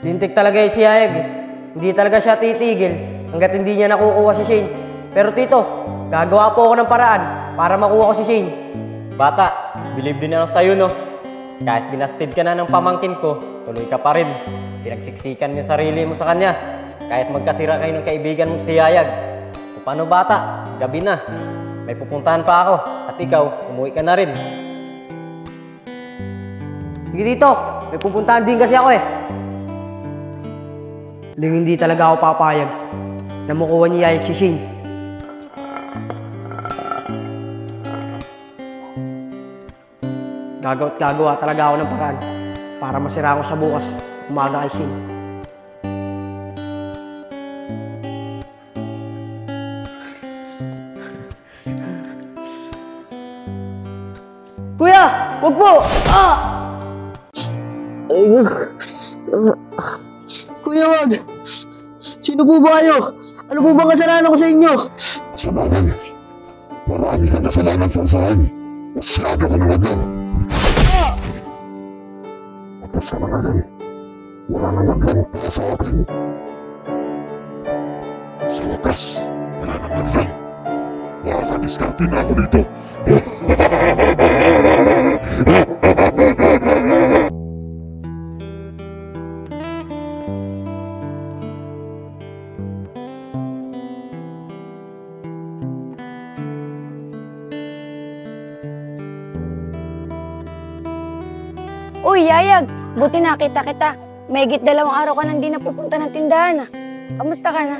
Lintik talaga si Yayag eh. Hindi talaga siya titigil hanggat hindi niya nakukuha si Shane. Pero tito, gagawa po ako ng paraan para makuha ko si Shane. Bata, believe din ako sa'yo, no? Kahit binastid ka na ng pamangkin ko, tuloy ka pa rin. Pinagsiksikan mo sarili mo sa kanya. Kahit magkasira kayo ng kaibigan mo si Yayag. O paano bata, gabi na. May pupuntahan pa ako at ikaw, umuwi ka na rin. Sige tito, may pupuntahan din kasi ako eh. Hindi talaga ako papayag na makuha ni Yayag si Shane. Gagawa talaga ako ng paraan para masira ko sa bukas umaga kay Shane. Kuya! Wag po! Kuya, wag! Sino po ba kayo? Ano po bang kasalanan ko sa inyo? Kasalanan? Marami kang kasalanan sa usahan. Masyado ka naman yan. Tapos ka na ngayon. Wala naman yan para sa akin. Sa wakas, wala naman yan. Makakadiskarte na ako dito. Uy, Yayag! Buti nakita kita. Mahigit 2 araw ka nang di napupunta ng tindahan. Kamusta ka na?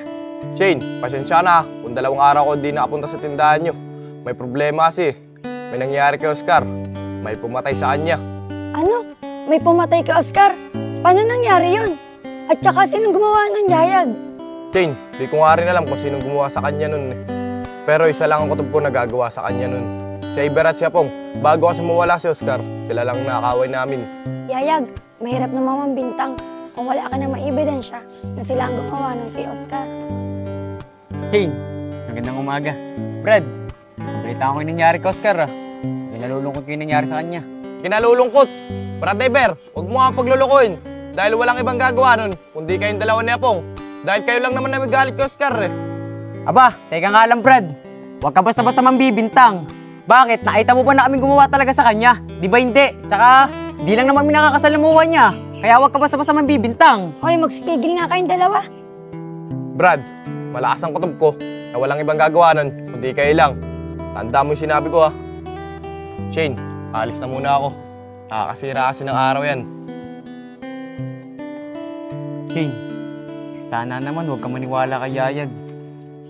Shane, pasensya na kung 2 araw ko di nakapunta sa tindahan nyo. May problema kasi. May nangyari kay Oscar. May pumatay sa kanya. Ano? May pumatay kay Oscar? Paano nangyari yon? At saka sinong gumawa ng Yayag? Shane, di ko nga rin alam kung sinong gumawa sa kanya nun. Pero isa lang ang kutob ko nagagawa sa kanya nun. Si Iber at Siapong, bago kasi mawala si Oscar, sila lang nakakaway namin. Yayag, mahirap naman mambintang kung wala ka na maibidensya na sila ang gumawa ng kay Oscar. Shane, magandang umaga. Brad, nabalita ko yung nangyari kay Oscar May nalulungkot yung nangyari sa kanya. Kinalulungkot! Brad Iber, huwag mo nga paglulukuhin. Dahil walang ibang gagawa nun, kundi kayong dalawa ni Apong. Dahil kayo lang naman na magalit kay Oscar Aba, teka nga lang Brad. Huwag ka basta-basta mambibintang. Bakit? Nakita mo ba na kaming gumawa talaga sa kanya? Di ba hindi? Tsaka, di lang naman minakakasalamuha niya. Kaya huwag ka basta-basta mambibintang. Hoy, magsikigil nga kayong dalawa. Brad, malakas ang kutob ko na walang ibang gagawa nun, kundi kayo lang. Tanda mo yung sinabi ko Shane, alis na muna ako. Nakakasira kasi ng araw yan. Shane, sana naman huwag ka maniwala kay Yayag.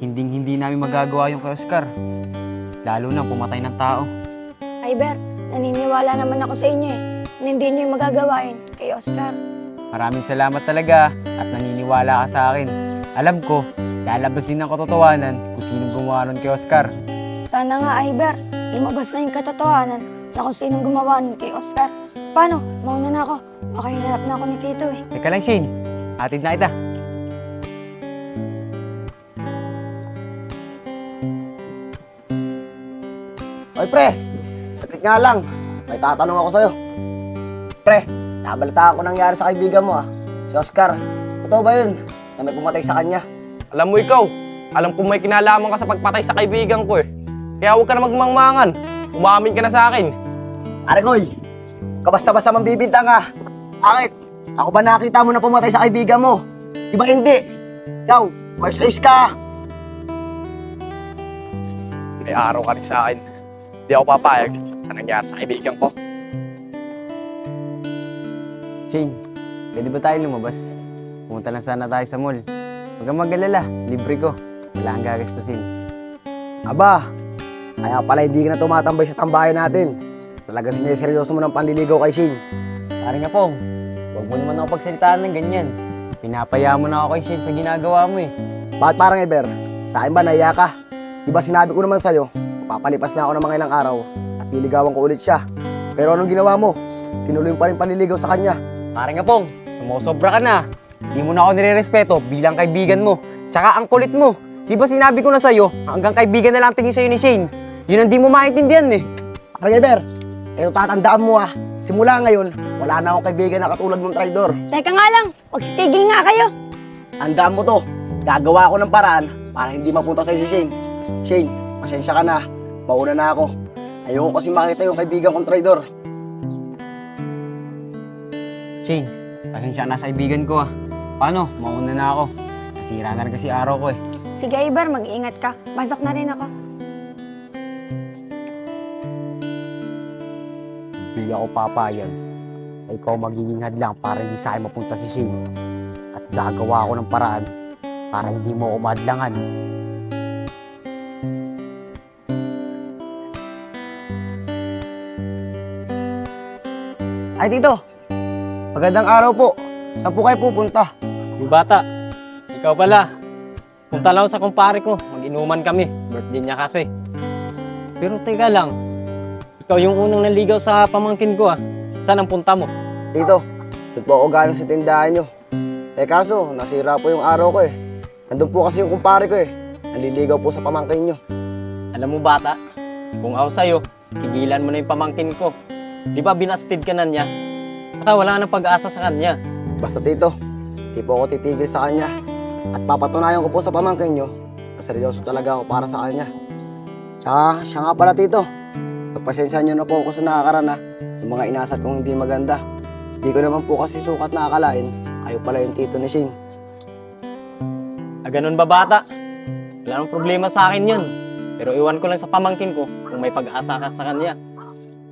Hinding-hindi namin magagawa yung kay Oscar. Lalo na pumatay ng tao. Iber, naniniwala naman ako sa inyo na hindi niyo yung magagawain kay Oscar. Maraming salamat talaga at naniniwala ka sa akin. Alam ko, lalabas din ang katotohanan kung sinong gumawa nun kay Oscar. Sana nga, Iber, lumabas na yung katotohanan na kung sinong gumawa nun kay Oscar. Paano? Mauna na ako. Baka hinarap na ako ni Tito Teka lang, Shane. Hatid na kita. Oy, pre! Saglit nga lang. May tatanong ako sa'yo. Pre, nabalitaan ko nangyari sa kaibigan mo si Oscar. Totoo ba yun na may pumatay sa kanya? Alam mo ikaw, alam ko may kinalaman ka sa pagpatay sa kaibigan ko Kaya huwag ka na magmangmangan. Umamin ka na sa akin. Pare Koy, kabasta-basta mambibintang ka. Bakit? Ako ba nakita mo na pumatay sa kaibigan mo? Di ba hindi? Ikaw, mais-ayos ka. May araw ka rin sa akin. Di ako papayag sa nangyari sa kaibigan ko. Shane, pwede ba tayo lumabas? Pumunta lang sana tayo sa mall. Huwag kang mag-alala, libre ko. Wala kang gagastusin. Aba, kaya pala hindi ka na tumatambay sa tambayan natin. Talagang sineseryoso mo ng panliligaw kay Shane. Pare nga Pong, huwag mo naman ako pagsalitaan ng ganyan. Pinapaya mo na ako kay Shane sa ginagawa mo Bakit parang Eber? Sa akin ba naiya ka? Di ba sinabi ko naman sa'yo, papalipas na ako ng mga ilang araw at liligawan ko ulit siya. Pero anong ginawa mo? Tinuloy pa rin panliligaw sa kanya. Pare nga Pong, sumusobra ka na. Di mo na ako nire-respeto bilang kaibigan mo. Tsaka ang kulit mo. Di ba sinabi ko na sa'yo, hanggang kaibigan na lang tingin sa'yo ni Shane. Yun ang di mo maintindihan Parang Eber, ito tatandaan mo Simula ngayon, wala na akong kaibigan na katulad mong traidor. Teka nga lang, magsitigil nga kayo. Tandaan mo to, gagawa ako ng paraan para hindi mapunta sa'yo si Shane. Shane, pasensya ka na. Mauna na ako. Ayoko kasi makita yung kaibigan kong traidor. Shane, pasensya na sa kaibigan ko ah. Paano? Mauna na ako. Nasira na rin kasi araw ko eh. Sige, Iber, mag-iingat ka. Pasok na rin ako. Hindi ako papayag na ikaw magiging hadlang para hindi sa akin mapunta si Shane. At gagawa ako ng paraan para hindi mo ako mahadlangan. Ay, Tito. Magandang araw po. Saan po kayo pupunta? Yung bata, ikaw pala. Punta lang ako sa kumpare ko. Mag-inuman kami. Birthday niya kasi. Pero teka lang. Ikaw yung unang naligaw sa pamangkin ko ah. Saan ang punta mo? Tito, doon po ako galing sa tindahan nyo. Eh kaso, nasira po yung araw ko eh. Nandun po kasi yung kumpare ko eh. Naliligaw po sa pamangkin nyo. Alam mo bata, kung ako sa'yo, tigilan mo na yung pamangkin ko. Di ba binastid ka na niya? Saka wala nang pag-asa sa kanya. Basta Tito, di po ako titigil sa kanya. At papatunayan ko po sa pamangkin nyo na seryoso talaga ako para sa kanya. Tsaka siya nga pala Tito, pagpasensya nyo na po ako sa nakakarana yung mga inasal kong hindi maganda. Hindi ko naman po kasi sukat na akalain, kayo pala yung tito ni Shane. Ganun ba bata? Wala nang problema sa akin yun. Pero iwan ko lang sa pamangkin ko kung may pag-asa ka sa kanya.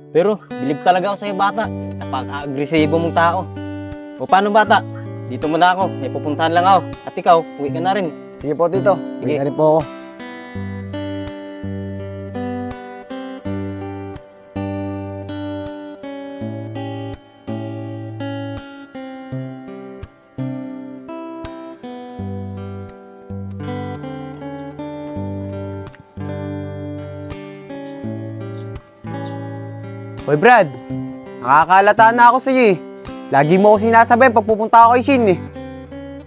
Pero bilib talaga ako sa'yo bata. Napaka-agresibo mong tao. O paano bata? Dito muna ako. May pupuntahan lang ako. At ikaw, uwi ka na rin. Sige po Tito, Sige. uwi na rin po ako. Hoy Brad, nakakalata na ako sa iyo eh. Lagi mo ako sinasabihan pag pupunta ako kay Shane eh.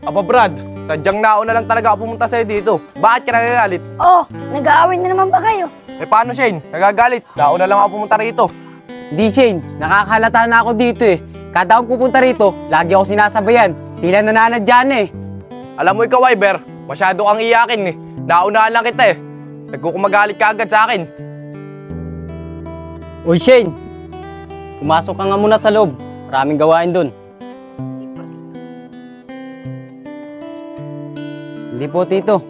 Aba Brad, sadyang nauna lang talaga ako pumunta sa'yo dito. Bakit ka nagagalit? Oh, nag-aaway na naman ba kayo? Eh paano Shane? Nagagalit. Nauna lang ako pumunta rito. Hindi Shane, nakakalata na ako dito eh. Kada akong pupunta rito, lagi ako sinasabayan. Tila nananadya na eh. Alam mo ikaw, Iber, masyado kang iyakin eh. Naunahan lang kita eh. Nagkukumagalit ka agad sa akin. Uy Shane, pumasok ka nga muna sa loob. Maraming gawain dun. Hindi po tito.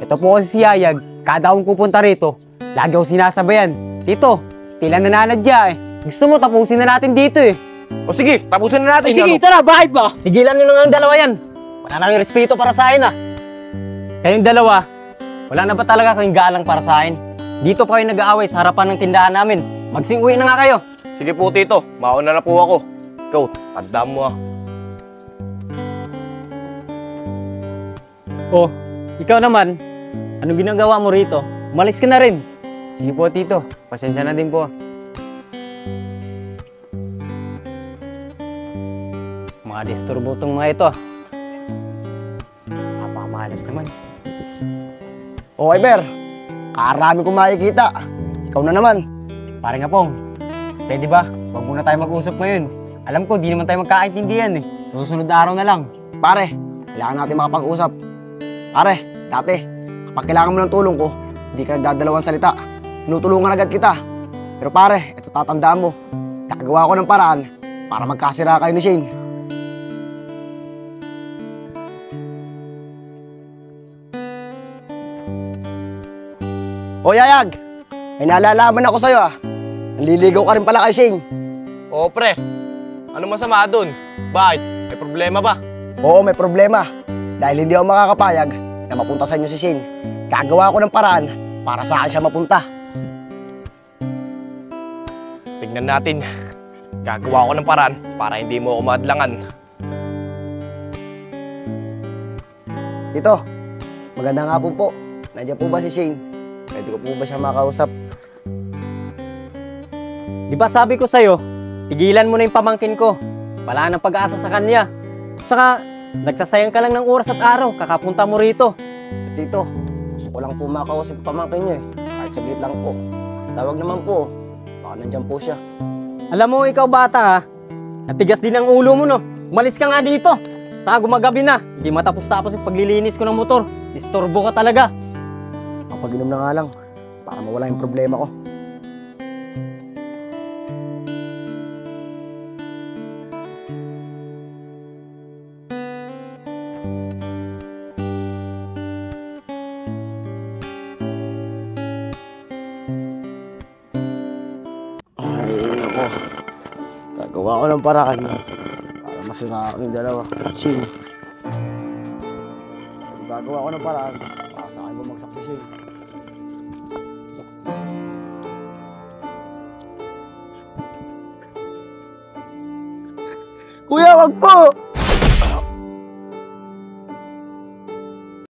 Ito po kasi si Yayag. Kada akong pupunta rito, lagi ako sinasabayan. Tito, tila nananadya eh. Gusto mo tapusin na natin dito eh. O sige, tapusin na natin. Sige, ano? tara, bakit ba? Tigilan nyo na nga ang dalawa yan. Wala na kayong respeto para sa akin ah. Kayong dalawa, wala na ba talaga kayong galang para sa akin? Dito pa kayo nag-aaway sa harapan ng tindahan namin. Magsing-uwi na nga kayo. Sige po, Tito. Mauna na po ako. Ikaw, tandaan mo ah. Oh, ikaw naman, anong ginagawa mo rito? Umalis ka na rin. Sige po tito, pasensya na din po. Mga disturbo tong mga ito ah. Napakamalas naman. O Iber, karami kong makikita. Ikaw na naman. Pare nga pong, pwede ba? Huwag muna tayo mag-usap ngayon. Alam ko, di naman tayo magkakaintindihan eh. Susunod na araw na lang. Pare, kailangan natin makapag-usap. Pare, dati, kapag kailangan mo ng tulong ko, hindi ka nagdadalawang salita. Tinutulungan agad kita. Pero pare, ito tatandaan mo. Gagawa ko ng paraan para magkasira kayo ni Shane. O Yayag, may nalalaman ako sa'yo ah. Nanliligaw ka rin pala kay Shane. Oo, pre. Ano masama dun? Bakit? May problema ba? Oo, may problema. Dahil hindi ako makakapayag na mapunta sa inyo si Shane. Gagawa ko ng paraan para saan siya mapunta. Tignan natin. Gagawa ko ng paraan para hindi mo ako maadlangan. Dito, maganda nga po. Nandiyan po ba si Shane? Pwede ko po ba siya makausap? Di ba sabi ko sa'yo, tigilan mo na yung pamangkin ko. Wala nang pag-asa sa kanya. Saka, nagsasayang ka lang ng oras at araw, kakapunta mo rito. Dito, gusto ko lang po makausap yung pamangkin niyo eh. Kahit saglit lang po. Tawag naman po. Baka nandiyan po siya. Alam mo, ikaw bata ha, natigas din ang ulo mo no. Umalis ka nga dito. Saka gumagabi na, hindi matapos-tapos yung paglilinis ko ng motor. Disturbo ka talaga. Kapag-inom na nga lang, para mawala yung problema ko. Ay, ako. Gagawa ko ng paraan para masira ako yung dalawa. Shane. Gagawa ko ng paraan para sa akin bumagsak si Shane. Kuya, wag po!